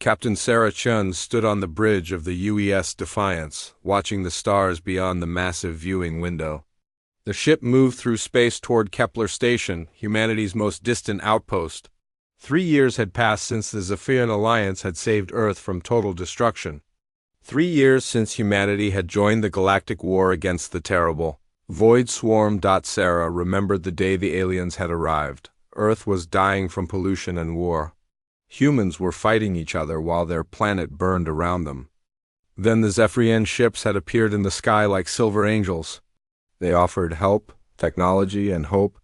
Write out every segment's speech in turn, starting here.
Captain Sarah Chun stood on the bridge of the UES Defiance, watching the stars beyond the massive viewing window. The ship moved through space toward Kepler Station, humanity's most distant outpost. 3 years had passed since the Zephyrian Alliance had saved Earth from total destruction. 3 years since humanity had joined the Galactic War against the terrible Void Swarm. Sarah remembered the day the aliens had arrived. Earth was dying from pollution and war. Humans were fighting each other while their planet burned around them. Then the Zephyrian ships had appeared in the sky like silver angels. They offered help, technology, and hope.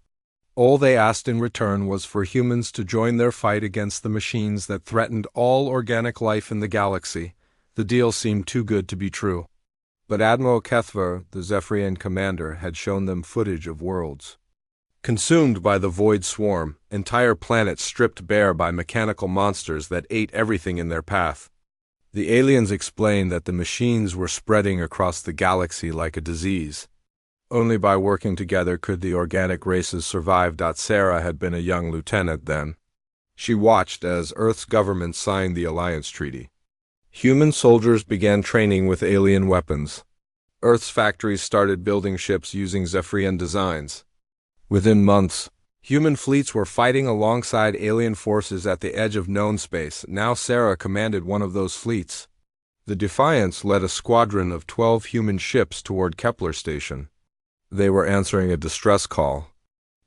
All they asked in return was for humans to join their fight against the machines that threatened all organic life in the galaxy. The deal seemed too good to be true. But Admiral Kethver, the Zephyrian commander, had shown them footage of worlds consumed by the Void Swarm, entire planets stripped bare by mechanical monsters that ate everything in their path. The aliens explained that the machines were spreading across the galaxy like a disease. Only by working together could the organic races survive. Sarah had been a young lieutenant then. She watched as Earth's government signed the Alliance Treaty. Human soldiers began training with alien weapons. Earth's factories started building ships using Zephyrian designs. Within months, human fleets were fighting alongside alien forces at the edge of known space. Now Sarah commanded one of those fleets. The Defiance led a squadron of 12 human ships toward Kepler Station. They were answering a distress call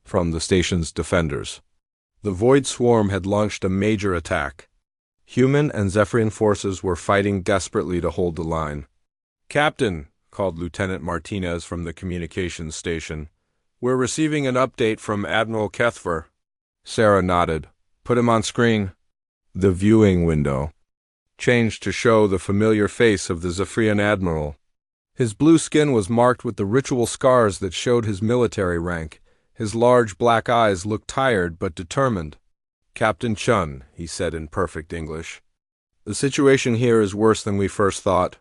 from the station's defenders. The Void Swarm had launched a major attack. Human and Zephyrian forces were fighting desperately to hold the line. "Captain," called Lieutenant Martinez from the communications station, "we're receiving an update from Admiral Kethver." Sarah nodded. "Put him on screen." The viewing window changed to show the familiar face of the Zephyrian admiral. His blue skin was marked with the ritual scars that showed his military rank. His large black eyes looked tired but determined. "Captain Chun," he said in perfect English, "the situation here is worse than we first thought.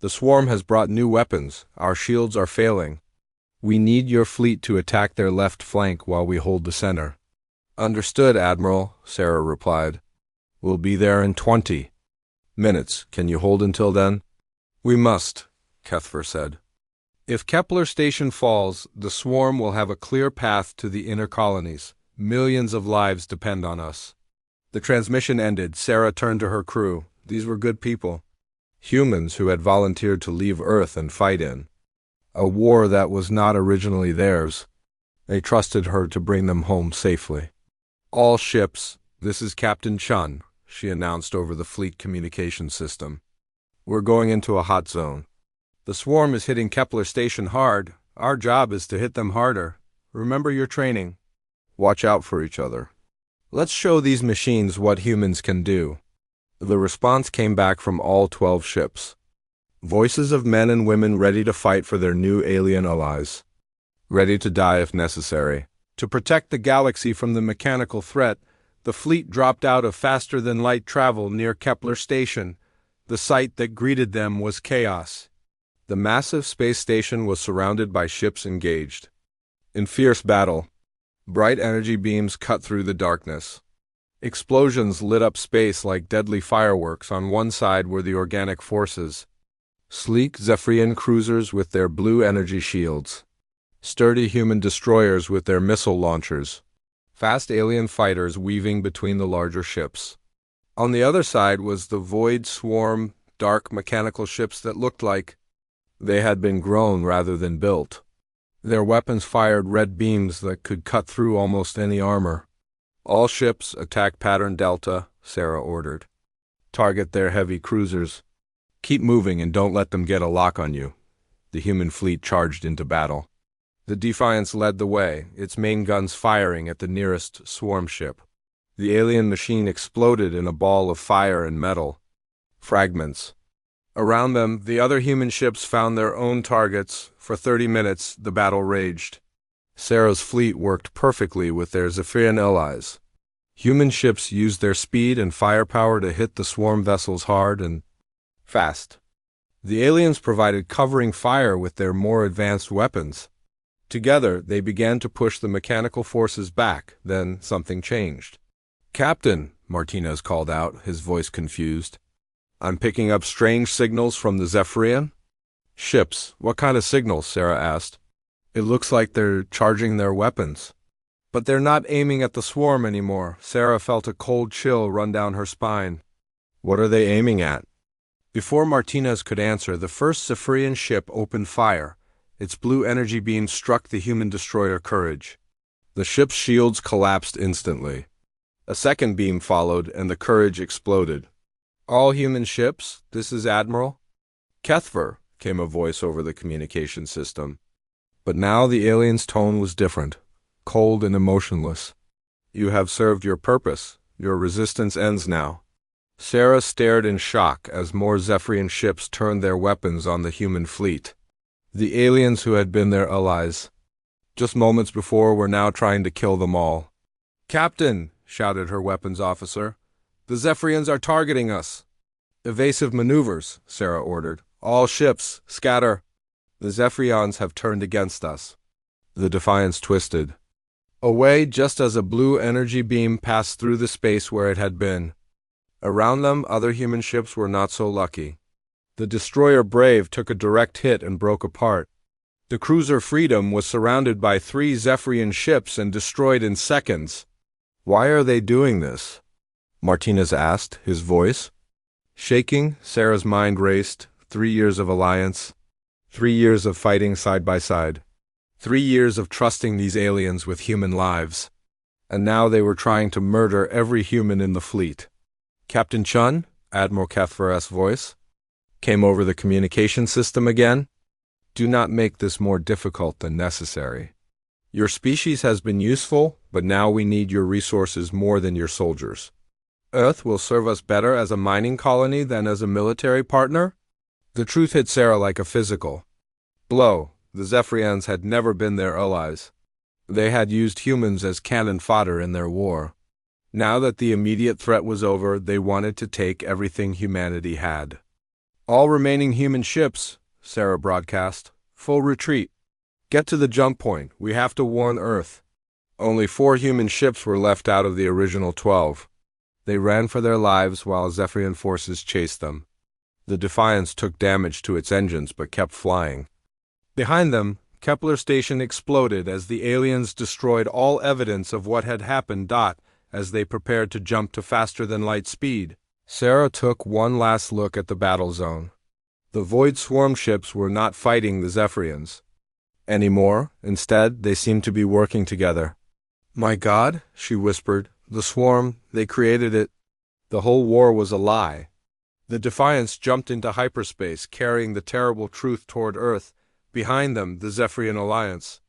The swarm has brought new weapons. Our shields are failing. We need your fleet to attack their left flank while we hold the center." "Understood, Admiral," Sarah replied. "We'll be there in 20 minutes. Can you hold until then?" "We must," Kethver said. "If Kepler Station falls, the swarm will have a clear path to the inner colonies. Millions of lives depend on us." The transmission ended. Sarah turned to her crew. These were good people. Humans who had volunteered to leave Earth and fight in a war that was not originally theirs. They trusted her to bring them home safely. "All ships, this is Captain Chun," she announced over the fleet communication system. "We're going into a hot zone. The swarm is hitting Kepler Station hard. Our job is to hit them harder. Remember your training. Watch out for each other. Let's show these machines what humans can do." The response came back from all 12 ships. Voices of men and women ready to fight for their new alien allies. Ready to die if necessary. To protect the galaxy from the mechanical threat, the fleet dropped out of faster-than-light travel near Kepler Station. The sight that greeted them was chaos. The massive space station was surrounded by ships engaged in fierce battle. Bright energy beams cut through the darkness. Explosions lit up space like deadly fireworks. On one side were the organic forces. Sleek Zephyrian cruisers with their blue energy shields. Sturdy human destroyers with their missile launchers. Fast alien fighters weaving between the larger ships. On the other side was the Void Swarm, dark mechanical ships that looked like they had been grown rather than built. Their weapons fired red beams that could cut through almost any armor. "All ships, attack pattern Delta," Sarah ordered. "Target their heavy cruisers. Keep moving and don't let them get a lock on you." The human fleet charged into battle. The Defiance led the way, its main guns firing at the nearest swarm ship. The alien machine exploded in a ball of fire and metal fragments. Around them, the other human ships found their own targets. For 30 minutes, the battle raged. Sarah's fleet worked perfectly with their Zephyrian allies. Human ships used their speed and firepower to hit the swarm vessels hard and fast. The aliens provided covering fire with their more advanced weapons. Together, they began to push the mechanical forces back. Then something changed. "Captain," Martinez called out, his voice confused. I'm picking up strange signals from the Zephyrian? Ships. What kind of signals? Sarah asked. It looks like they're charging their weapons. But they're not aiming at the swarm anymore. Sarah felt a cold chill run down her spine. What are they aiming at? Before Martinez could answer, the first Zephyrian ship opened fire. Its blue energy beam struck the human destroyer Courage. The ship's shields collapsed instantly. A second beam followed, and the Courage exploded. All human ships? This is Admiral? Kethver, came a voice over the communication system. But now the alien's tone was different, cold and emotionless. You have served your purpose. Your resistance ends now. Sarah stared in shock as more Zephyrian ships turned their weapons on the human fleet. The aliens who had been their allies, just moments before, were now trying to kill them all. Captain, shouted her weapons officer, the Zephyrians are targeting us. Evasive maneuvers, Sarah ordered. All ships, scatter. The Zephyrians have turned against us. The Defiance twisted away just as a blue energy beam passed through the space where it had been. Around them, other human ships were not so lucky. The destroyer Brave took a direct hit and broke apart. The cruiser Freedom was surrounded by 3 Zephyrian ships and destroyed in seconds. Why are they doing this? Martinez asked, his voice shaking. Sarah's mind raced. 3 years of alliance. 3 years of fighting side by side. 3 years of trusting these aliens with human lives. And now they were trying to murder every human in the fleet. Captain Chun, Admiral Kethver's voice, came over the communication system again. Do not make this more difficult than necessary. Your species has been useful, but now we need your resources more than your soldiers. Earth will serve us better as a mining colony than as a military partner? The truth hit Sarah like a physical blow. The Zephyrians had never been their allies. They had used humans as cannon fodder in their war. Now that the immediate threat was over, they wanted to take everything humanity had. All remaining human ships, Sarah broadcast, full retreat. Get to the jump point. We have to warn Earth. Only 4 human ships were left out of the original 12. They ran for their lives while Zephyrian forces chased them. The Defiance took damage to its engines but kept flying. Behind them, Kepler Station exploded as the aliens destroyed all evidence of what had happened. As they prepared to jump to faster-than-light speed, Sarah took one last look at the battle zone. The Void Swarm ships were not fighting the Zephyrians anymore. Instead, they seemed to be working together. My God, she whispered, the Swarm, they created it. The whole war was a lie. The Defiance jumped into hyperspace, carrying the terrible truth toward Earth. Behind them, the Zephyrian Alliance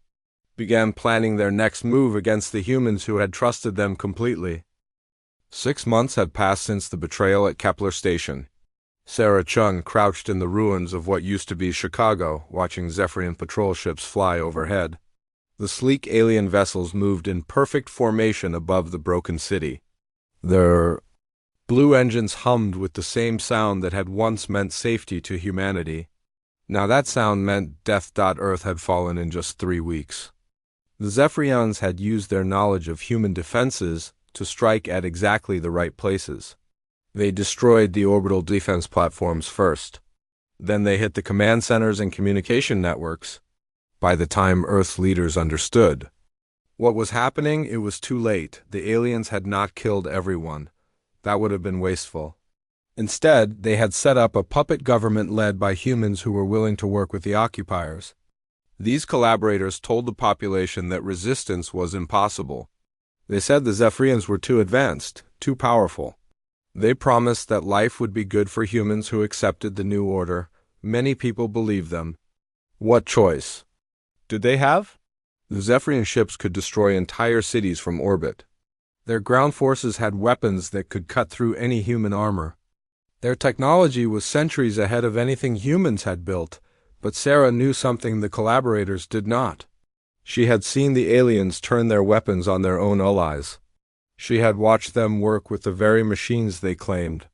began planning their next move against the humans who had trusted them completely. 6 months had passed since the betrayal at Kepler Station. Sarah Chung crouched in the ruins of what used to be Chicago, watching Zephyrian patrol ships fly overhead. The sleek alien vessels moved in perfect formation above the broken city. Their blue engines hummed with the same sound that had once meant safety to humanity. Now that sound meant death. Earth had fallen in just 3 weeks. The Zephyrians had used their knowledge of human defenses to strike at exactly the right places. They destroyed the orbital defense platforms first. Then they hit the command centers and communication networks. By the time Earth's leaders understood what was happening, it was too late. The aliens had not killed everyone. That would have been wasteful. Instead, they had set up a puppet government led by humans who were willing to work with the occupiers. These collaborators told the population that resistance was impossible. They said the Zephyrians were too advanced, too powerful. They promised that life would be good for humans who accepted the new order. Many people believed them. What choice did they have? The Zephyrian ships could destroy entire cities from orbit. Their ground forces had weapons that could cut through any human armor. Their technology was centuries ahead of anything humans had built, but Sarah knew something the collaborators did not. She had seen the aliens turn their weapons on their own allies. She had watched them work with the very machines they claimed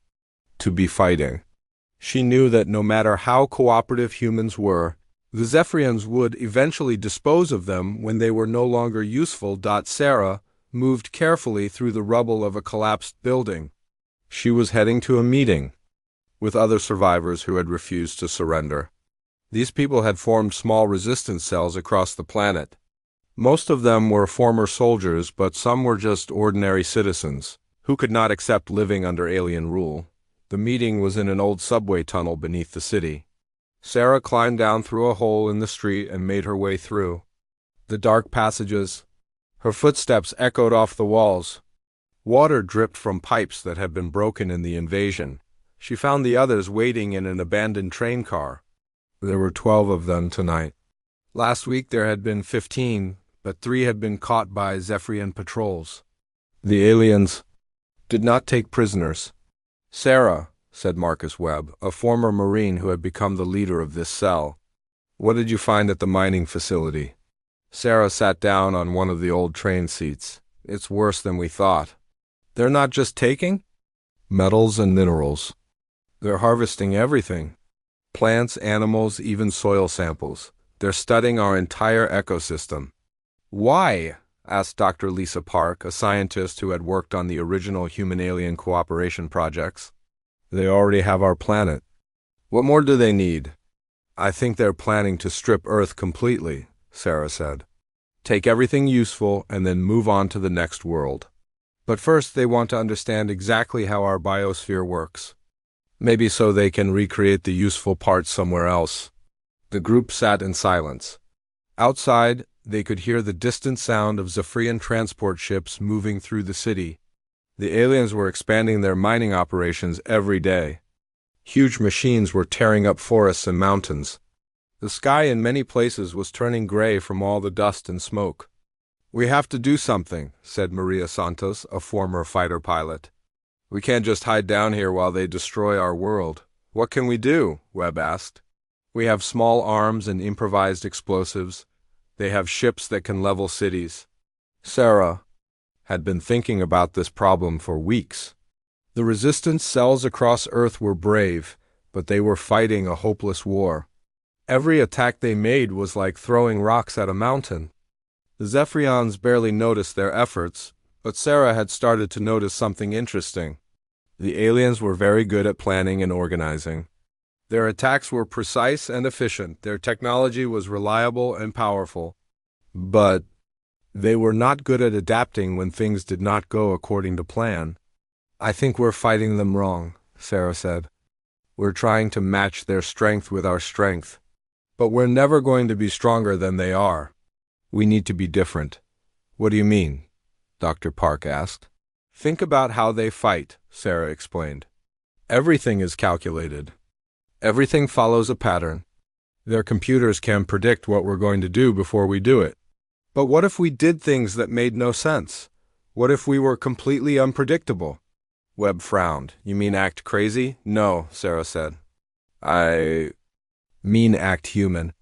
to be fighting. She knew that no matter how cooperative humans were, the Zephyrians would eventually dispose of them when they were no longer useful. Sarah, moved carefully through the rubble of a collapsed building. She was heading to a meeting with other survivors who had refused to surrender. These people had formed small resistance cells across the planet. Most of them were former soldiers, but some were just ordinary citizens who could not accept living under alien rule. The meeting was in an old subway tunnel beneath the city. Sarah climbed down through a hole in the street and made her way through the dark passages. Her footsteps echoed off the walls. Water dripped from pipes that had been broken in the invasion. She found the others waiting in an abandoned train car. There were 12 of them tonight. Last week there had been 15, but 3 had been caught by Zephyrian patrols. The aliens did not take prisoners. "Sarah," said Marcus Webb, a former Marine who had become the leader of this cell, "what did you find at the mining facility?" Sarah sat down on one of the old train seats. "It's worse than we thought. They're not just taking metals and minerals. They're harvesting everything. Plants, animals, even soil samples. They're studying our entire ecosystem." "Why?" asked Dr. Lisa Park, a scientist who had worked on the original human-alien cooperation projects. "They already have our planet. What more do they need?" "I think they're planning to strip Earth completely," Sarah said. "Take everything useful and then move on to the next world. But first they want to understand exactly how our biosphere works. Maybe so they can recreate the useful parts somewhere else." The group sat in silence. Outside, they could hear the distant sound of Zephyrian transport ships moving through the city. The aliens were expanding their mining operations every day. Huge machines were tearing up forests and mountains. The sky in many places was turning gray from all the dust and smoke. "We have to do something," said Maria Santos, a former fighter pilot. "We can't just hide down here while they destroy our world." "What can we do?" Webb asked. "We have small arms and improvised explosives. They have ships that can level cities." Sarah had been thinking about this problem for weeks. The resistance cells across Earth were brave, but they were fighting a hopeless war. Every attack they made was like throwing rocks at a mountain. The Zephyrians barely noticed their efforts, but Sarah had started to notice something interesting. The aliens were very good at planning and organizing. Their attacks were precise and efficient. Their technology was reliable and powerful. But they were not good at adapting when things did not go according to plan. "I think we're fighting them wrong," Sarah said. "We're trying to match their strength with our strength. But we're never going to be stronger than they are. We need to be different." "What do you mean?" Dr. Park asked. "Think about how they fight," Sarah explained. "Everything is calculated. Everything follows a pattern. Their computers can predict what we're going to do before we do it. But what if we did things that made no sense? What if we were completely unpredictable?" Webb frowned. "You mean act crazy?" "No," Sarah said. "I mean act human.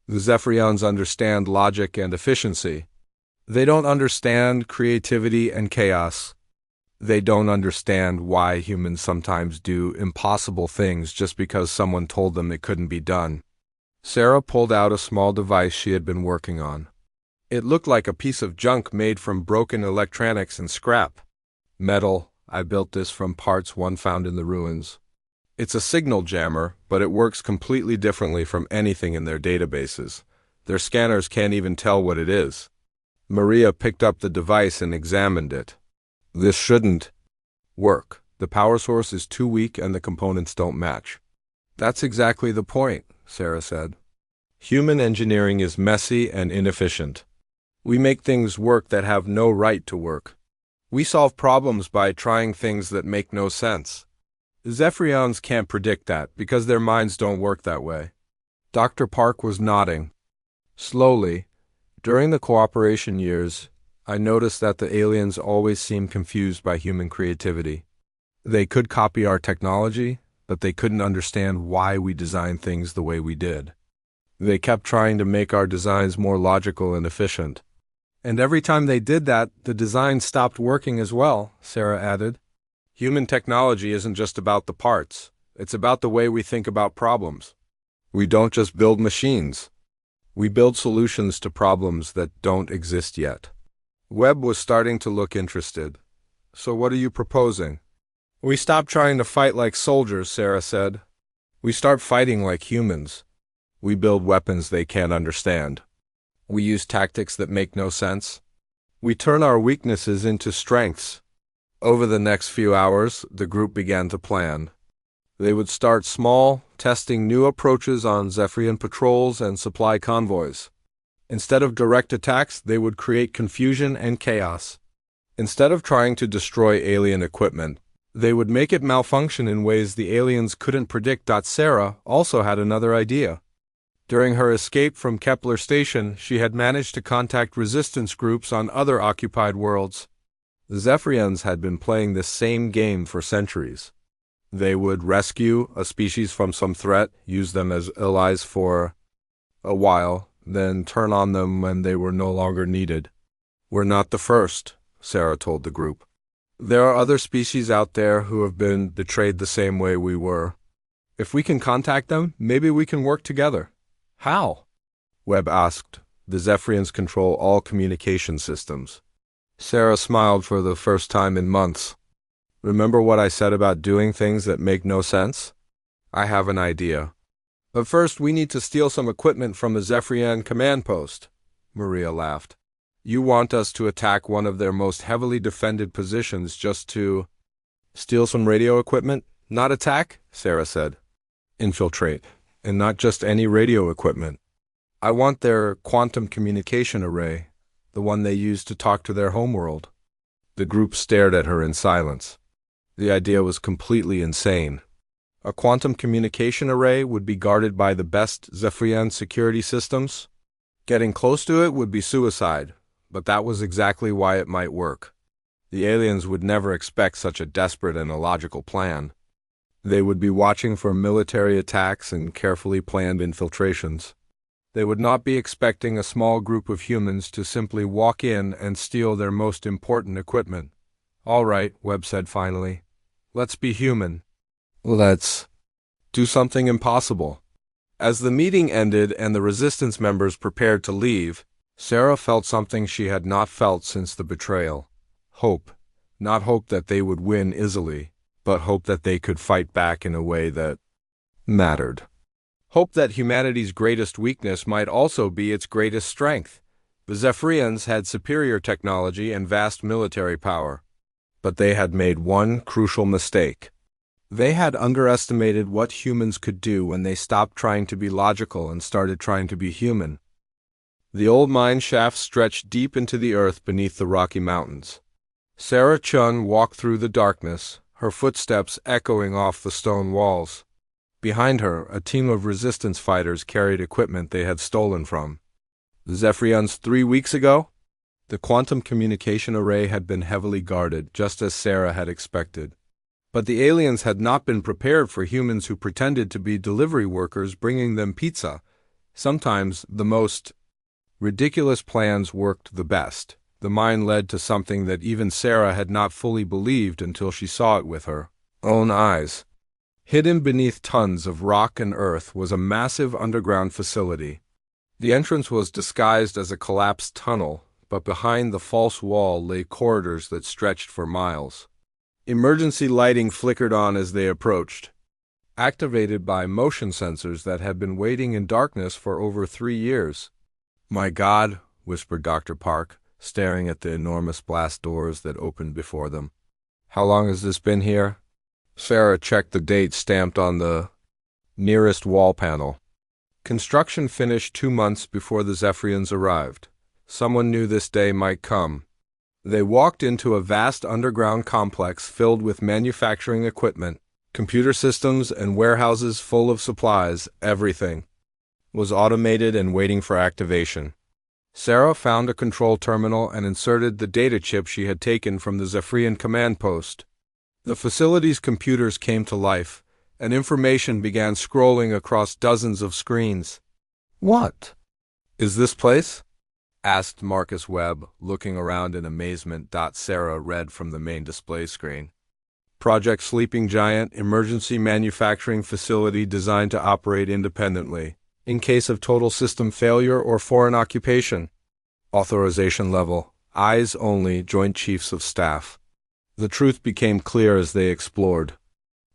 The Zephyrians understand logic and efficiency. They don't understand creativity and chaos. They don't understand why humans sometimes do impossible things just because someone told them it couldn't be done." Sarah pulled out a small device she had been working on. It looked like a piece of junk made from broken electronics and scrap. "Metal. I built this from parts one found in the ruins. It's a signal jammer, but it works completely differently from anything in their databases. Their scanners can't even tell what it is." Maria picked up the device and examined it. "This shouldn't work. The power source is too weak and the components don't match." "That's exactly the point," Sarah said. "Human engineering is messy and inefficient. We make things work that have no right to work. We solve problems by trying things that make no sense. The Zephyrians can't predict that because their minds don't work that way." Dr. Park was nodding. Slowly, during the cooperation years, I noticed that the aliens always seemed confused by human creativity. They could copy our technology, but they couldn't understand why we designed things the way we did. They kept trying to make our designs more logical and efficient. "And every time they did that, the design stopped working as well," Sarah added. "Human technology isn't just about the parts. It's about the way we think about problems. We don't just build machines. We build solutions to problems that don't exist yet." Webb was starting to look interested. So what are you proposing? We stop trying to fight like soldiers, Sarah said. We start fighting like humans. We build weapons they can't understand. We use tactics that make no sense. We turn our weaknesses into strengths. Over the next few hours, the group began to plan. They would start small, testing new approaches on Zephyrian patrols and supply convoys. Instead of direct attacks, they would create confusion and chaos. Instead of trying to destroy alien equipment, they would make it malfunction in ways the aliens couldn't predict. Sarah also had another idea. During her escape from Kepler Station, she had managed to contact resistance groups on other occupied worlds. The Zephyrians had been playing this same game for centuries. They would rescue a species from some threat, use them as allies for a while, then turn on them when they were no longer needed. We're not the first, Sarah told the group. There are other species out there who have been betrayed the same way we were. If we can contact them, maybe we can work together. How? Webb asked. The Zephyrians control all communication systems. Sarah smiled for the first time in months. Remember what I said about doing things that make no sense? I have an idea. But first, we need to steal some equipment from the Zephyrian command post. Maria laughed. You want us to attack one of their most heavily defended positions just to steal some radio equipment? Not attack, Sarah said. Infiltrate, and not just any radio equipment. I want their quantum communication array, the one they use to talk to their homeworld. The group stared at her in silence. The idea was completely insane. A quantum communication array would be guarded by the best Zephyrian security systems. Getting close to it would be suicide, but that was exactly why it might work. The aliens would never expect such a desperate and illogical plan. They would be watching for military attacks and carefully planned infiltrations. They would not be expecting a small group of humans to simply walk in and steal their most important equipment. All right, Webb said finally. Let's be human. Let's do something impossible. As the meeting ended and the resistance members prepared to leave, Sarah felt something she had not felt since the betrayal. Hope. Not hope that they would win easily, but hope that they could fight back in a way that mattered. Hope that humanity's greatest weakness might also be its greatest strength. The Zephyrians had superior technology and vast military power. But they had made one crucial mistake. They had underestimated what humans could do when they stopped trying to be logical and started trying to be human. The old mine shaft stretched deep into the earth beneath the Rocky Mountains. Sarah Chun walked through the darkness, her footsteps echoing off the stone walls. Behind her, a team of resistance fighters carried equipment they had stolen from the Zephyrians 3 weeks ago. The quantum communication array had been heavily guarded, just as Sarah had expected. But the aliens had not been prepared for humans who pretended to be delivery workers bringing them pizza. Sometimes the most ridiculous plans worked the best. The mine led to something that even Sarah had not fully believed until she saw it with her own eyes. Hidden beneath tons of rock and earth was a massive underground facility. The entrance was disguised as a collapsed tunnel, but behind the false wall lay corridors that stretched for miles. Emergency lighting flickered on as they approached, activated by motion sensors that had been waiting in darkness for over 3 years. "My God," whispered Dr. Park, staring at the enormous blast doors that opened before them. "How long has this been here?" Sarah checked the date stamped on the nearest wall panel. Construction finished 2 months before the Zephyrians arrived. Someone knew this day might come. They walked into a vast underground complex filled with manufacturing equipment, computer systems, and warehouses full of supplies. Everything was automated and waiting for activation. Sarah found a control terminal and inserted the data chip she had taken from the Zephyrian command post. The facility's computers came to life, and information began scrolling across dozens of screens. "What is this place?" asked Marcus Webb, looking around in amazement. Sarah read from the main display screen. "Project Sleeping Giant, emergency manufacturing facility designed to operate independently, in case of total system failure or foreign occupation. Authorization level, eyes only, Joint Chiefs of Staff. The truth became clear as they explored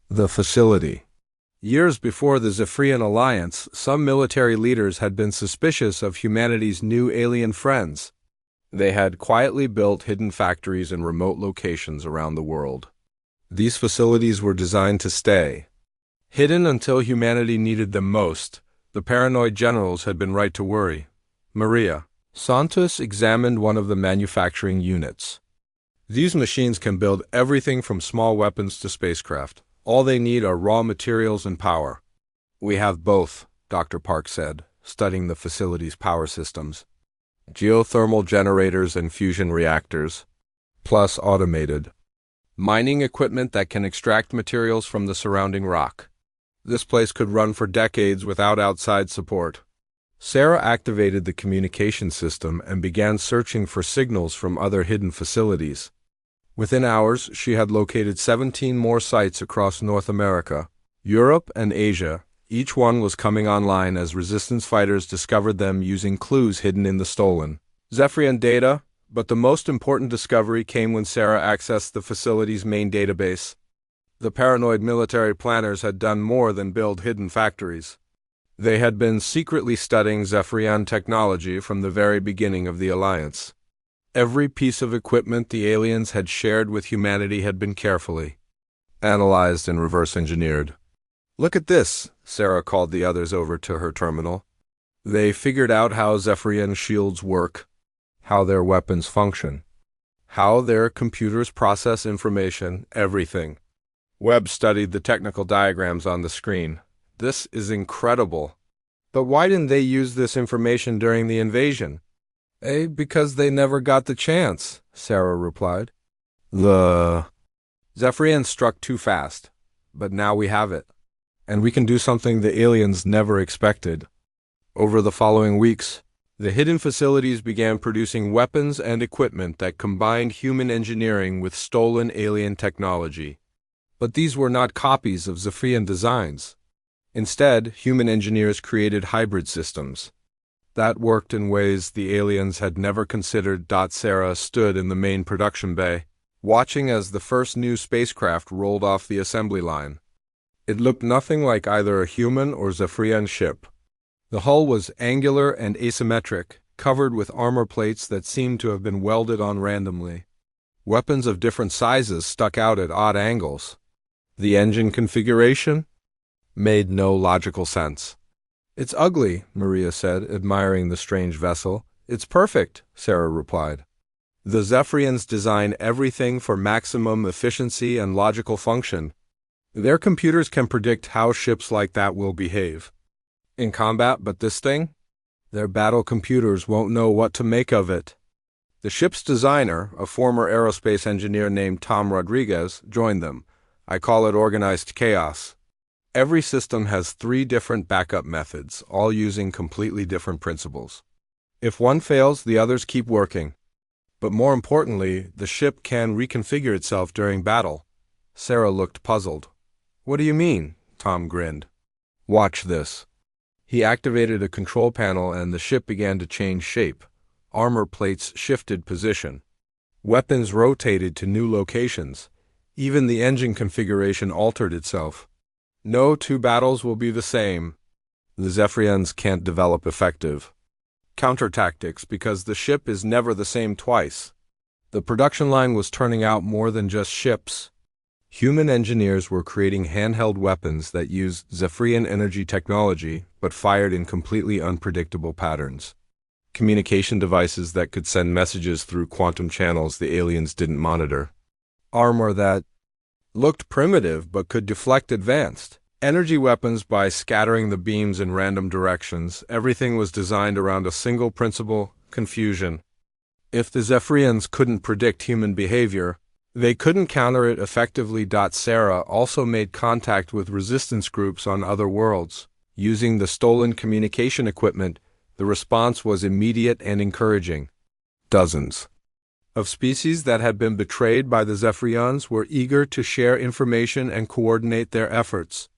the facility. Years before the Zephyrian alliance, some military leaders had been suspicious of humanity's new alien friends. They had quietly built hidden factories in remote locations around the world. These facilities were designed to stay hidden until humanity needed them most. The paranoid generals had been right to worry. Maria Santos examined one of the manufacturing units. These machines can build everything from small weapons to spacecraft. All they need are raw materials and power. We have both, Dr. Park said, studying the facility's power systems. Geothermal generators and fusion reactors, plus automated mining equipment that can extract materials from the surrounding rock. This place could run for decades without outside support. Sarah activated the communication system and began searching for signals from other hidden facilities. Within hours, she had located 17 more sites across North America, Europe, and Asia. Each one was coming online as resistance fighters discovered them using clues hidden in the stolen Zephyrian data, but the most important discovery came when Sarah accessed the facility's main database. The paranoid military planners had done more than build hidden factories. They had been secretly studying Zephyrian technology from the very beginning of the alliance. Every piece of equipment the aliens had shared with humanity had been carefully analyzed and reverse engineered. Look at this, Sarah called the others over to her terminal. They figured out how Zephyrian shields work, how their weapons function, how their computers process information, everything. Webb studied the technical diagrams on the screen. This is incredible. But why didn't they use this information during the invasion? Because they never got the chance, Sarah replied. The Zephyrian struck too fast, but now we have it. And we can do something the aliens never expected. Over the following weeks, the hidden facilities began producing weapons and equipment that combined human engineering with stolen alien technology. But these were not copies of Zephyrian designs. Instead, human engineers created hybrid systems that worked in ways the aliens had never considered. Sarah stood in the main production bay, watching as the first new spacecraft rolled off the assembly line. It looked nothing like either a human or Zephyrian ship. The hull was angular and asymmetric, covered with armor plates that seemed to have been welded on randomly. Weapons of different sizes stuck out at odd angles. The engine configuration made no logical sense. It's ugly, Maria said, admiring the strange vessel. It's perfect, Sarah replied. The Zephyrians design everything for maximum efficiency and logical function. Their computers can predict how ships like that will behave in combat, but this thing? Their battle computers won't know what to make of it. The ship's designer, a former aerospace engineer named Tom Rodriguez, joined them. I call it organized chaos. Every system has 3 different backup methods, all using completely different principles. If one fails, the others keep working. But more importantly, the ship can reconfigure itself during battle. Sarah looked puzzled. What do you mean? Tom grinned. Watch this. He activated a control panel and the ship began to change shape. Armor plates shifted position. Weapons rotated to new locations. Even the engine configuration altered itself. No 2 battles will be the same. The Zephyrians can't develop effective counter-tactics because the ship is never the same twice. The production line was turning out more than just ships. Human engineers were creating handheld weapons that used Zephyrian energy technology but fired in completely unpredictable patterns. Communication devices that could send messages through quantum channels the aliens didn't monitor. Armor that looked primitive but could deflect advanced energy weapons by scattering the beams in random directions. Everything was designed around a single principle: confusion. If the Zephyrians couldn't predict human behavior, they couldn't counter it effectively. Sarah also made contact with resistance groups on other worlds. Using the stolen communication equipment, the response was immediate and encouraging. Dozens of species that had been betrayed by the Zephyrians were eager to share information and coordinate their efforts.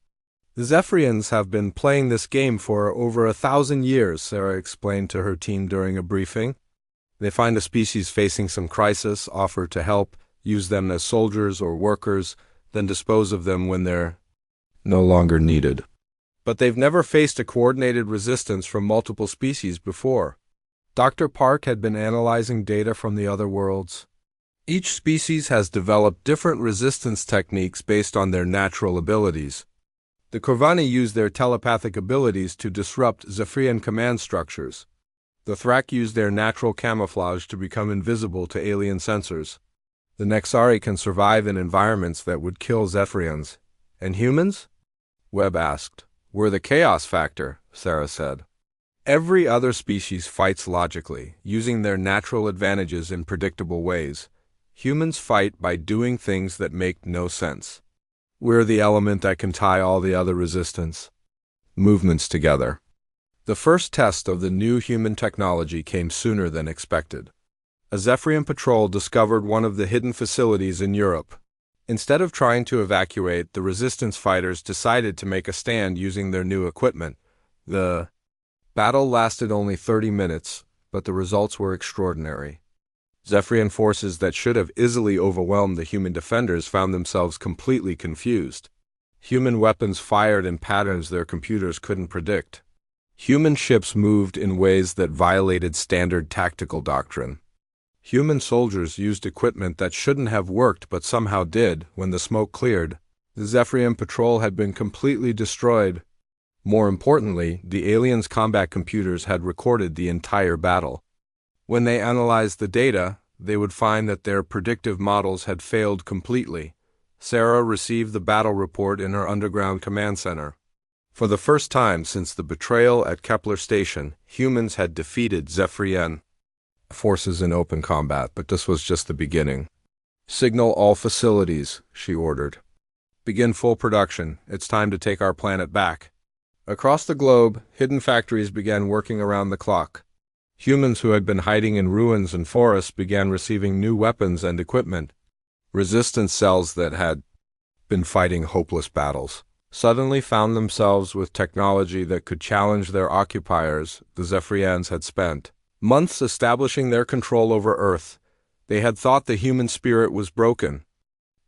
The Zephyrians have been playing this game for over 1,000 years, Sarah explained to her team during a briefing. They find a species facing some crisis, offer to help, use them as soldiers or workers, then dispose of them when they're no longer needed. But they've never faced a coordinated resistance from multiple species before. Dr. Park had been analyzing data from the other worlds. Each species has developed different resistance techniques based on their natural abilities. The Corvani use their telepathic abilities to disrupt Zephyrian command structures. The Thrak use their natural camouflage to become invisible to alien sensors. The Nexari can survive in environments that would kill Zephyrians. And humans? Webb asked. We're the chaos factor, Sarah said. Every other species fights logically, using their natural advantages in predictable ways. Humans fight by doing things that make no sense. We're the element that can tie all the other resistance movements together. The first test of the new human technology came sooner than expected. A Zephyrian patrol discovered one of the hidden facilities in Europe. Instead of trying to evacuate, the resistance fighters decided to make a stand using their new equipment. The battle lasted only 30 minutes, but the results were extraordinary. Zephyrian forces that should have easily overwhelmed the human defenders found themselves completely confused. Human weapons fired in patterns their computers couldn't predict. Human ships moved in ways that violated standard tactical doctrine. Human soldiers used equipment that shouldn't have worked but somehow did. When the smoke cleared, the Zephyrian patrol had been completely destroyed. More importantly, the aliens' combat computers had recorded the entire battle. When they analyzed the data, they would find that their predictive models had failed completely. Sarah received the battle report in her underground command center. For the first time since the betrayal at Kepler Station, humans had defeated Zephyrian forces in open combat, but this was just the beginning. Signal all facilities, she ordered. Begin full production. It's time to take our planet back. Across the globe, hidden factories began working around the clock. Humans who had been hiding in ruins and forests began receiving new weapons and equipment. Resistance cells that had been fighting hopeless battles suddenly found themselves with technology that could challenge their occupiers. The Zephyrians had spent months establishing their control over Earth. They had thought the human spirit was broken.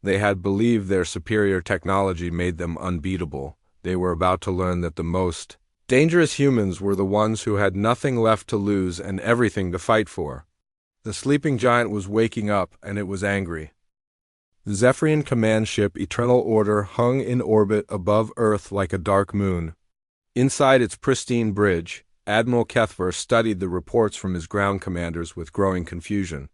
They had believed their superior technology made them unbeatable. They were about to learn that the most dangerous humans were the ones who had nothing left to lose and everything to fight for. The sleeping giant was waking up, and it was angry. The Zephyrian command ship Eternal Order hung in orbit above Earth like a dark moon. Inside its pristine bridge, Admiral Kethver studied the reports from his ground commanders with growing confusion.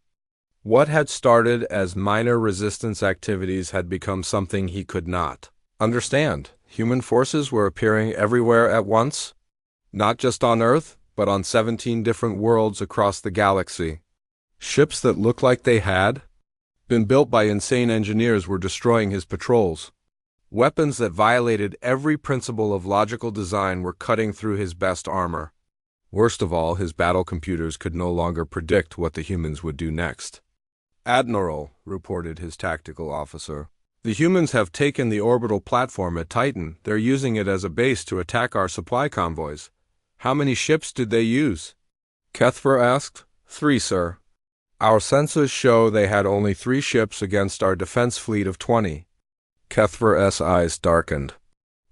What had started as minor resistance activities had become something he could not understand. Human forces were appearing everywhere at once, not just on Earth, but on 17 different worlds across the galaxy. Ships that looked like they had been built by insane engineers were destroying his patrols. Weapons that violated every principle of logical design were cutting through his best armor. Worst of all, his battle computers could no longer predict what the humans would do next. Admiral, reported his tactical officer, the humans have taken the orbital platform at Titan. They're using it as a base to attack our supply convoys. How many ships did they use? Kethver asked. 3, sir. Our sensors show they had only 3 ships against our defense fleet of 20. Kethver's eyes darkened.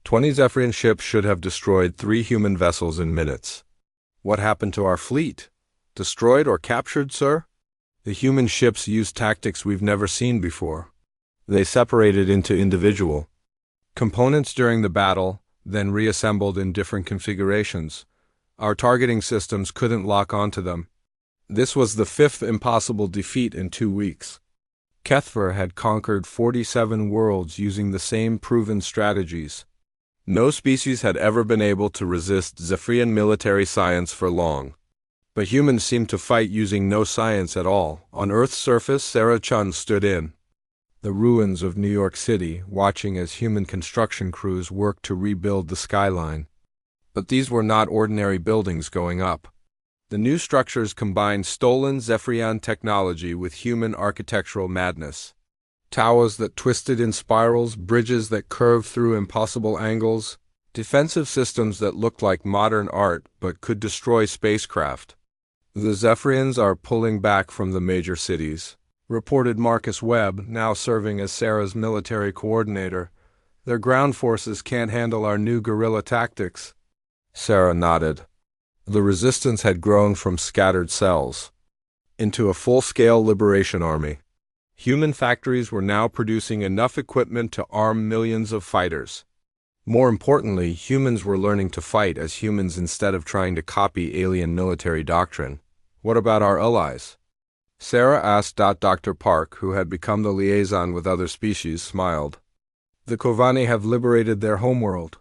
20 Zephyrian ships should have destroyed 3 human vessels in minutes. What happened to our fleet? Destroyed or captured, sir? The human ships used tactics we've never seen before. They separated into individual components during the battle, then reassembled in different configurations. Our targeting systems couldn't lock onto them. This was the 5th impossible defeat in 2 weeks. Kethver had conquered 47 worlds using the same proven strategies. No species had ever been able to resist Zephyrian military science for long. But humans seemed to fight using no science at all. On Earth's surface, Sarah Chun stood in the ruins of New York City, watching as human construction crews worked to rebuild the skyline. But these were not ordinary buildings going up. The new structures combined stolen Zephyrian technology with human architectural madness. Towers that twisted in spirals, bridges that curved through impossible angles, defensive systems that looked like modern art but could destroy spacecraft. The Zephyrians are pulling back from the major cities, reported Marcus Webb, now serving as Sarah's military coordinator. Their ground forces can't handle our new guerrilla tactics. Sarah nodded. The resistance had grown from scattered cells into a full-scale liberation army. Human factories were now producing enough equipment to arm millions of fighters. More importantly, humans were learning to fight as humans instead of trying to copy alien military doctrine. What about our allies? Sarah asked. Dr. Park, who had become the liaison with other species, smiled. The Kovani have liberated their homeworld.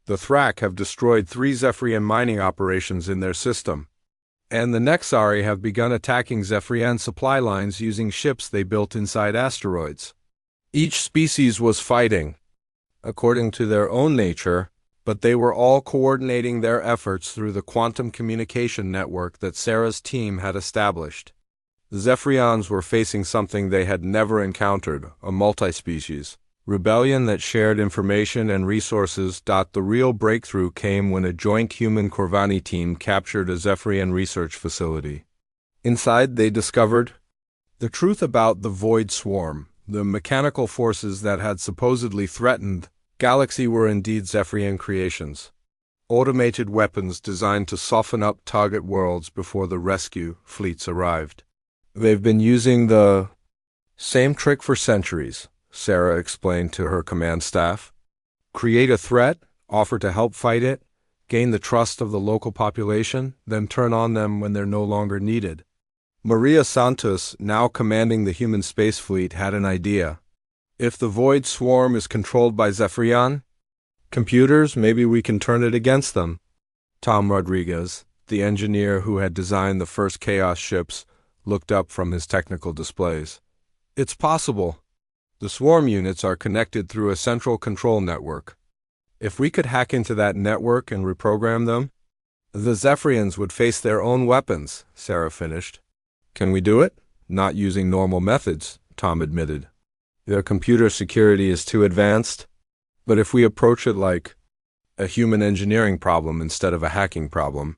The Thrak have destroyed 3 Zephyrian mining operations in their system. And the Nexari have begun attacking Zephyrian supply lines using ships they built inside asteroids. Each species was fighting, according to their own nature, but they were all coordinating their efforts through the quantum communication network that Sarah's team had established. The Zephyrians were facing something they had never encountered, a multi-species rebellion that shared information and resources. The real breakthrough came when a joint human Corvani team captured a Zephyrian research facility. Inside, they discovered the truth about the Void Swarm. The mechanical forces that had supposedly threatened Galaxy were indeed Zephyrian creations. Automated weapons designed to soften up target worlds before the rescue fleets arrived. They've been using the same trick for centuries, Sarah explained to her command staff. Create a threat, offer to help fight it, gain the trust of the local population, then turn on them when they're no longer needed. Maria Santos, now commanding the human space fleet, had an idea. If the Void Swarm is controlled by Zephyrian computers, maybe we can turn it against them. Tom Rodriguez, the engineer who had designed the first Chaos ships, looked up from his technical displays. It's possible. The swarm units are connected through a central control network. If we could hack into that network and reprogram them, the Zephyrians would face their own weapons, Sarah finished. Can we do it? Not using normal methods, Tom admitted. Their computer security is too advanced. But if we approach it like a human engineering problem instead of a hacking problem.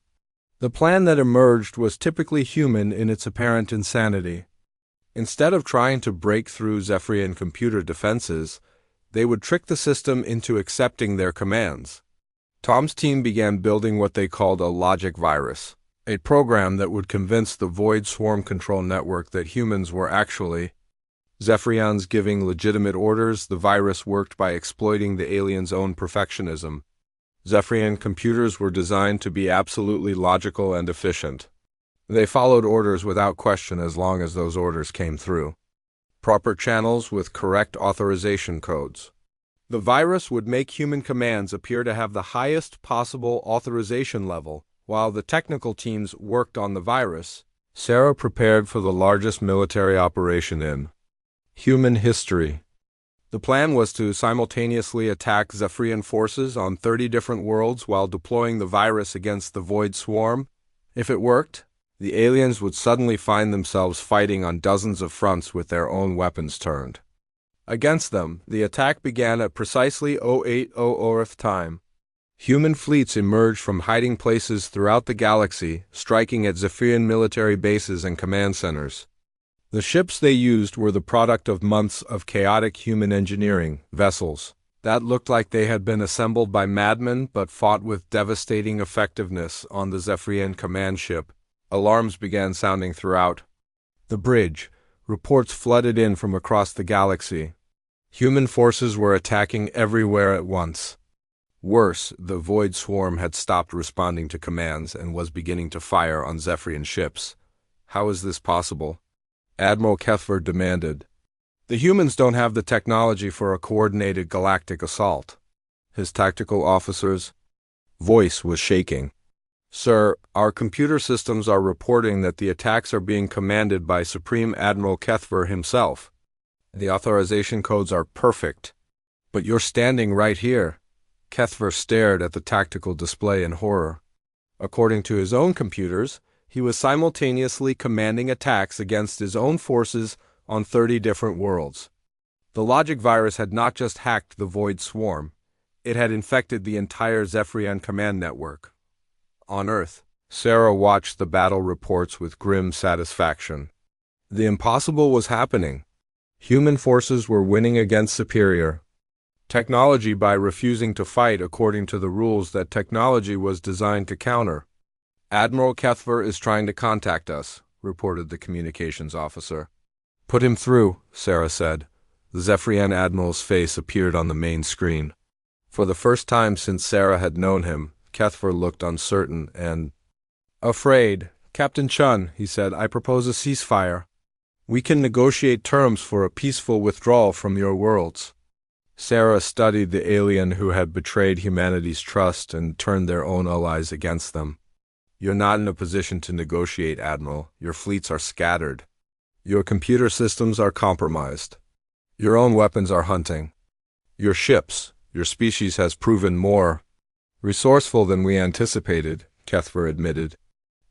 The plan that emerged was typically human in its apparent insanity. Instead of trying to break through Zephyrian computer defenses, they would trick the system into accepting their commands. Tom's team began building what they called a logic virus, a program that would convince the Void Swarm Control Network that humans were actually Zephyrians giving legitimate orders. The virus worked by exploiting the aliens' own perfectionism. Zephyrian computers were designed to be absolutely logical and efficient. They followed orders without question as long as those orders came through proper channels with correct authorization codes. The virus would make human commands appear to have the highest possible authorization level, while the technical teams worked on the virus. Sarah prepared for the largest military operation in human history. The plan was to simultaneously attack Zephyrian forces on 30 different worlds while deploying the virus against the Void Swarm. If it worked, the aliens would suddenly find themselves fighting on dozens of fronts with their own weapons turned against them. The attack began at precisely 0800 Earth time. Human fleets emerged from hiding places throughout the galaxy, striking at Zephyrian military bases and command centers. The ships they used were the product of months of chaotic human engineering, vessels that looked like they had been assembled by madmen but fought with devastating effectiveness on the Zephyrian command ship. Alarms began sounding throughout the bridge. Reports flooded in from across the galaxy. Human forces were attacking everywhere at once. Worse, the Void Swarm had stopped responding to commands and was beginning to fire on Zephyrian ships. How is this possible? Admiral Kethver demanded. The humans don't have the technology for a coordinated galactic assault. His tactical officer's voice was shaking. Sir, our computer systems are reporting that the attacks are being commanded by Supreme Admiral Kethver himself. The authorization codes are perfect. But you're standing right here. Kethver stared at the tactical display in horror. According to his own computers, he was simultaneously commanding attacks against his own forces on 30 different worlds. The logic virus had not just hacked the Void Swarm, it had infected the entire Zephyrian command network on Earth. Sarah watched the battle reports with grim satisfaction. The impossible was happening. Human forces were winning against superior technology by refusing to fight according to the rules that technology was designed to counter. Admiral Kethver is trying to contact us, reported the communications officer. Put him through, Sarah said. The Zephyrian admiral's face appeared on the main screen. For the first time since Sarah had known him, Kethver looked uncertain and afraid. Captain Chun, he said, I propose a ceasefire. We can negotiate terms for a peaceful withdrawal from your worlds. Sarah studied the alien who had betrayed humanity's trust and turned their own allies against them. You're not in a position to negotiate, Admiral. Your fleets are scattered. Your computer systems are compromised. Your own weapons are hunting. Your ships, your species has proven more resourceful than we anticipated, Kethver admitted.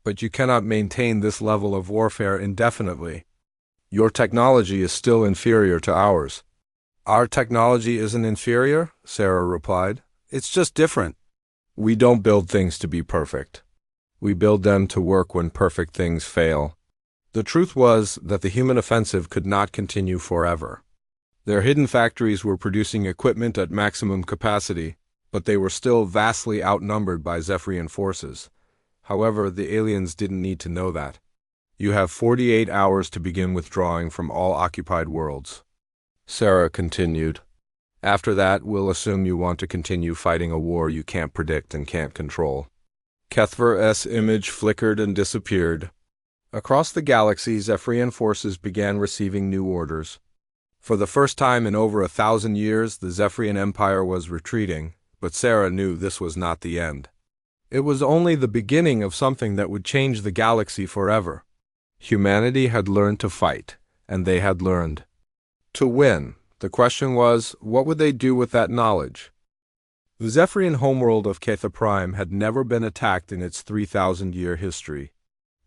But you cannot maintain this level of warfare indefinitely. Your technology is still inferior to ours. Our technology isn't inferior, Sarah replied. It's just different. We don't build things to be perfect. We build them to work when perfect things fail. The truth was that the human offensive could not continue forever. Their hidden factories were producing equipment at maximum capacity, but they were still vastly outnumbered by Zephyrian forces. However, the aliens didn't need to know that. You have 48 hours to begin withdrawing from all occupied worlds. Sarah continued. After that, we'll assume you want to continue fighting a war you can't predict and can't control. Kethver's image flickered and disappeared. Across the galaxy, Zephyrian forces began receiving new orders. For the first time in over 1,000 years, the Zephyrian Empire was retreating, but Sarah knew this was not the end. It was only the beginning of something that would change the galaxy forever. Humanity had learned to fight, and they had learned to win. The question was, what would they do with that knowledge? The Zephyrian homeworld of Ketha Prime had never been attacked in its 3,000-year history.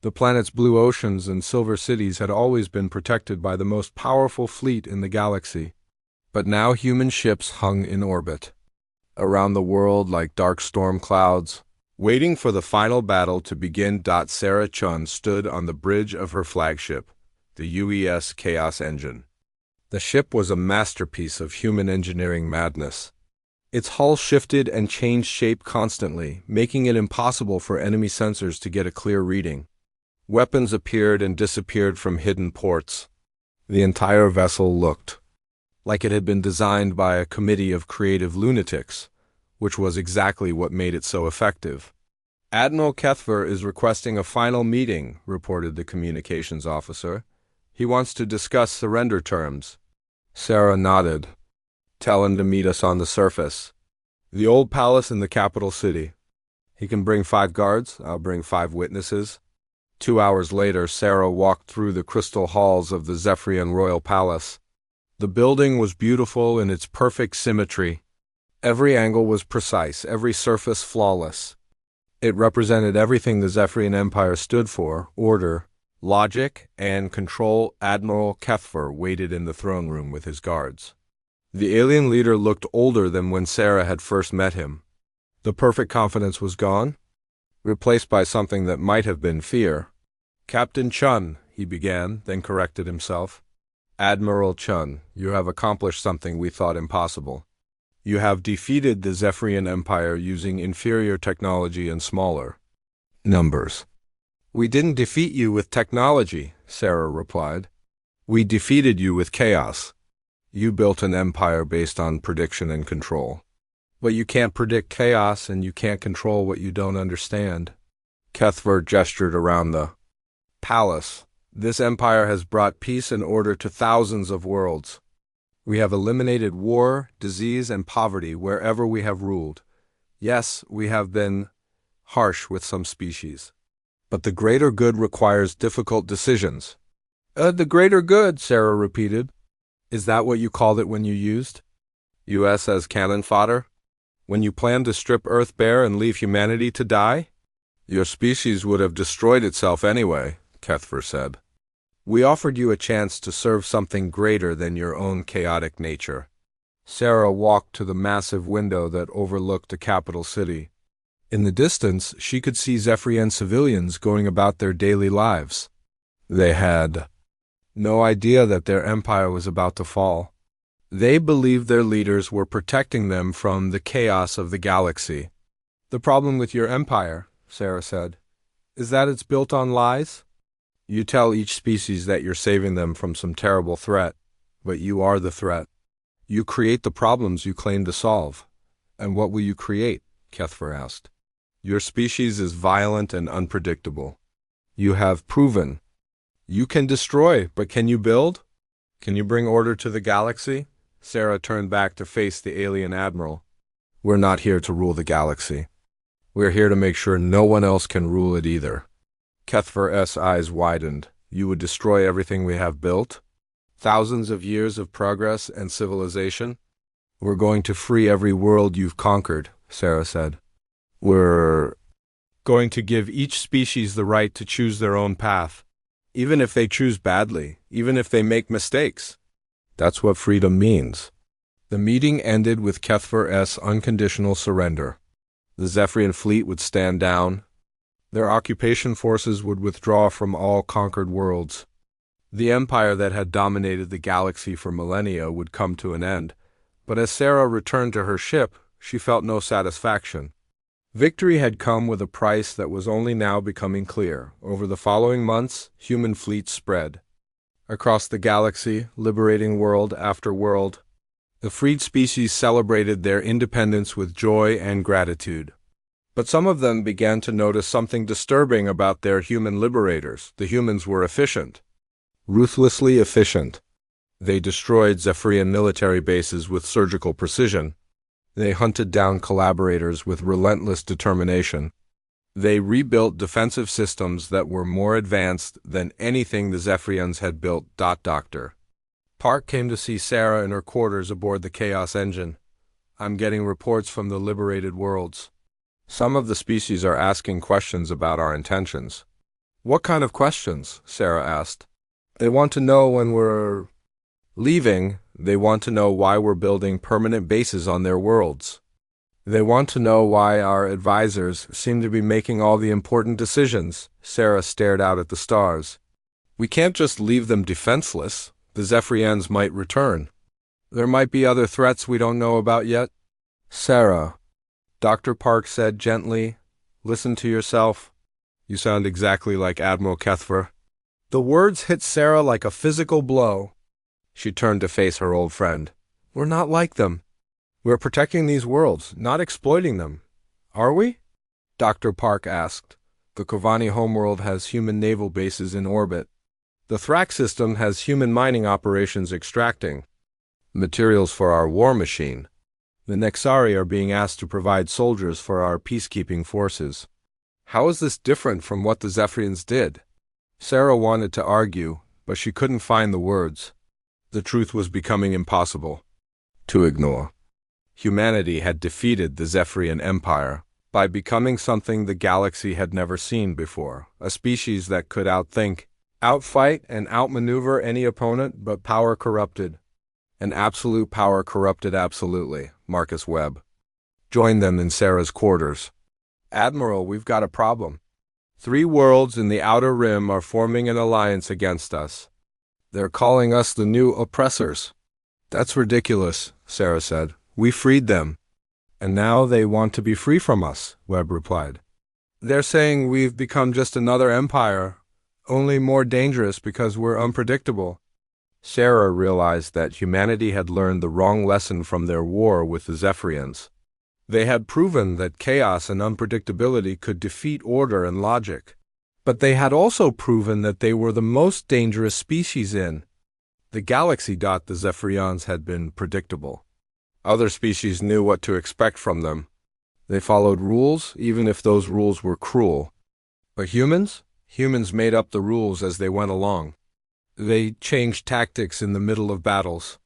The planet's blue oceans and silver cities had always been protected by the most powerful fleet in the galaxy. But now human ships hung in orbit around the world like dark storm clouds, waiting for the final battle to begin. Sarah Chun stood on the bridge of her flagship, the UES Chaos Engine. The ship was a masterpiece of human engineering madness. Its hull shifted and changed shape constantly, making it impossible for enemy sensors to get a clear reading. Weapons appeared and disappeared from hidden ports. The entire vessel looked like it had been designed by a committee of creative lunatics, which was exactly what made it so effective. Admiral Kethver is requesting a final meeting, reported the communications officer. He wants to discuss surrender terms. Sarah nodded. Tell him to meet us on the surface. The old palace in the capital city. He can bring 5 guards, I'll bring 5 witnesses. 2 hours later, Sarah walked through the crystal halls of the Zephyrian Royal Palace. The building was beautiful in its perfect symmetry. Every angle was precise, every surface flawless. It represented everything the Zephyrian Empire stood for: order, logic, and control. Admiral Kethver waited in the throne room with his guards. The alien leader looked older than when Sarah had first met him. The perfect confidence was gone, replaced by something that might have been fear. Captain Chun, he began, then corrected himself. Admiral Chun, you have accomplished something we thought impossible. You have defeated the Zephyrian Empire using inferior technology and smaller numbers. We didn't defeat you with technology, Sarah replied. We defeated you with chaos. You built an empire based on prediction and control. But you can't predict chaos and you can't control what you don't understand. Kethver gestured around the palace. This empire has brought peace and order to thousands of worlds. We have eliminated war, disease, and poverty wherever we have ruled. Yes, we have been harsh with some species. But the greater good requires difficult decisions. The greater good, Sarah repeated. Is that what you called it when you used US as cannon fodder? When you planned to strip Earth bare and leave humanity to die? Your species would have destroyed itself anyway, Kethver said. We offered you a chance to serve something greater than your own chaotic nature. Sarah walked to the massive window that overlooked the capital city. In the distance, she could see Zephyrian civilians going about their daily lives. They had no idea that their empire was about to fall. They believed their leaders were protecting them from the chaos of the galaxy. "The problem with your empire," Sarah said, "is that it's built on lies. You tell each species that you're saving them from some terrible threat, but you are the threat. You create the problems you claim to solve." "And what will you create?" Kethver asked. "Your species is violent and unpredictable. You have proven. You can destroy, but can you build? Can you bring order to the galaxy?" Sarah turned back to face the alien admiral. "We're not here to rule the galaxy. We're here to make sure no one else can rule it either." Kethver's eyes widened. "You would destroy everything we have built? Thousands of years of progress and civilization?" "We're going to free every world you've conquered," Sarah said. "We're going to give each species the right to choose their own path, even if they choose badly, even if they make mistakes. That's what freedom means." The meeting ended with Kethver's unconditional surrender. The Zephyrian fleet would stand down. Their occupation forces would withdraw from all conquered worlds. The empire that had dominated the galaxy for millennia would come to an end, but as Sarah returned to her ship, she felt no satisfaction. Victory had come with a price that was only now becoming clear. Over the following months, human fleets spread across the galaxy, liberating world after world. The freed species celebrated their independence with joy and gratitude. But some of them began to notice something disturbing about their human liberators. The humans were efficient, ruthlessly efficient. They destroyed Zephyrian military bases with surgical precision. They hunted down collaborators with relentless determination. They rebuilt defensive systems that were more advanced than anything the Zephyrians had built. Dr. Park came to see Sarah in her quarters aboard the Chaos engine. "I'm getting reports from the liberated worlds. Some of the species are asking questions about our intentions." "What kind of questions?" Sarah asked. "They want to know when we're leaving. They want to know why we're building permanent bases on their worlds. They want to know why our advisors seem to be making all the important decisions." Sarah stared out at the stars. "We can't just leave them defenseless. The Zephyrians might return. There might be other threats we don't know about yet." "Sarah," Dr. Park said gently, "listen to yourself. You sound exactly like Admiral Kethver." The words hit Sarah like a physical blow. She turned to face her old friend. "We're not like them. We're protecting these worlds, not exploiting them. Are we?" Dr. Park asked. "The Kovani homeworld has human naval bases in orbit. The Thrax system has human mining operations extracting materials for our war machine. The Nexari are being asked to provide soldiers for our peacekeeping forces. How is this different from what the Zephyrians did?" Sarah wanted to argue, but she couldn't find the words. The truth was becoming impossible to ignore. Humanity had defeated the Zephyrian Empire by becoming something the galaxy had never seen before, a species that could outthink, outfight, and outmaneuver any opponent, but power corrupted. And absolute power corrupted absolutely. Marcus Webb joined them in Sarah's quarters. "Admiral, we've got a problem. 3 worlds in the Outer Rim are forming an alliance against us. They're calling us the new oppressors." "That's ridiculous," Sarah said. "We freed them. And now they want to be free from us," Webb replied. "They're saying we've become just another empire, only more dangerous because we're unpredictable." Sarah realized that humanity had learned the wrong lesson from their war with the Zephyrians. They had proven that chaos and unpredictability could defeat order and logic. But they had also proven that they were the most dangerous species in the galaxy. The Zephyrians had been predictable. Other species knew what to expect from them. They followed rules, even if those rules were cruel. But humans made up the rules as they went along. They changed tactics in the middle of battles.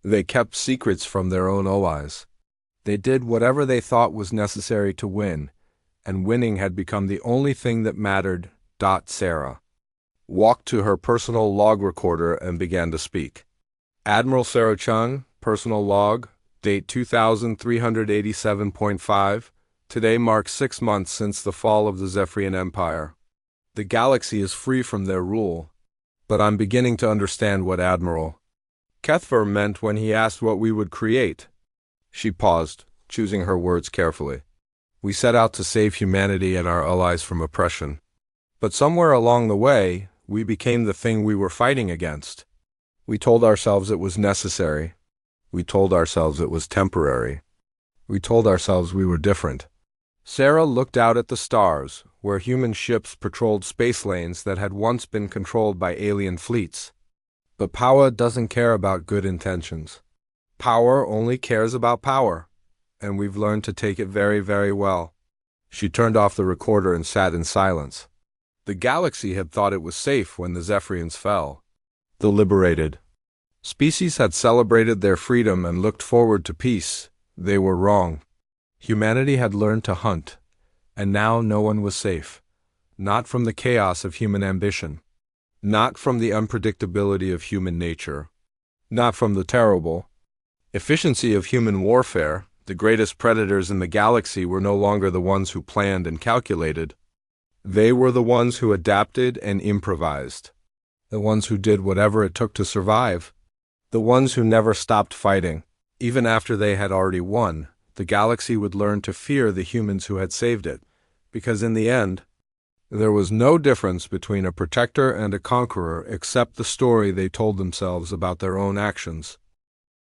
They kept secrets from their own allies. They did whatever they thought was necessary to win, and winning had become the only thing that mattered. Sarah walked to her personal log recorder and began to speak. "Admiral Sarah Chung, personal log, date 2387.5, Today marks 6 months since the fall of the Zephyrian Empire. The galaxy is free from their rule, but I'm beginning to understand what Admiral Kethver meant when he asked what we would create. She paused, choosing her words carefully. We set out to save humanity and our allies from oppression. But somewhere along the way, we became the thing we were fighting against. We told ourselves it was necessary. We told ourselves it was temporary. We told ourselves we were different. Sarah looked out at the stars, where human ships patrolled space lanes that had once been controlled by alien fleets. But power doesn't care about good intentions. Power only cares about power, and we've learned to take it very, very well. She turned off the recorder and sat in silence. The galaxy had thought it was safe when the Zephyrians fell. The liberated species had celebrated their freedom and looked forward to peace. They were wrong. Humanity had learned to hunt, and now no one was safe. Not from the chaos of human ambition. Not from the unpredictability of human nature. Not from the terrible efficiency of human warfare. The greatest predators in the galaxy were no longer the ones who planned and calculated. They were the ones who adapted and improvised. The ones who did whatever it took to survive. The ones who never stopped fighting. Even after they had already won, the galaxy would learn to fear the humans who had saved it, because in the end, there was no difference between a protector and a conqueror except the story they told themselves about their own actions.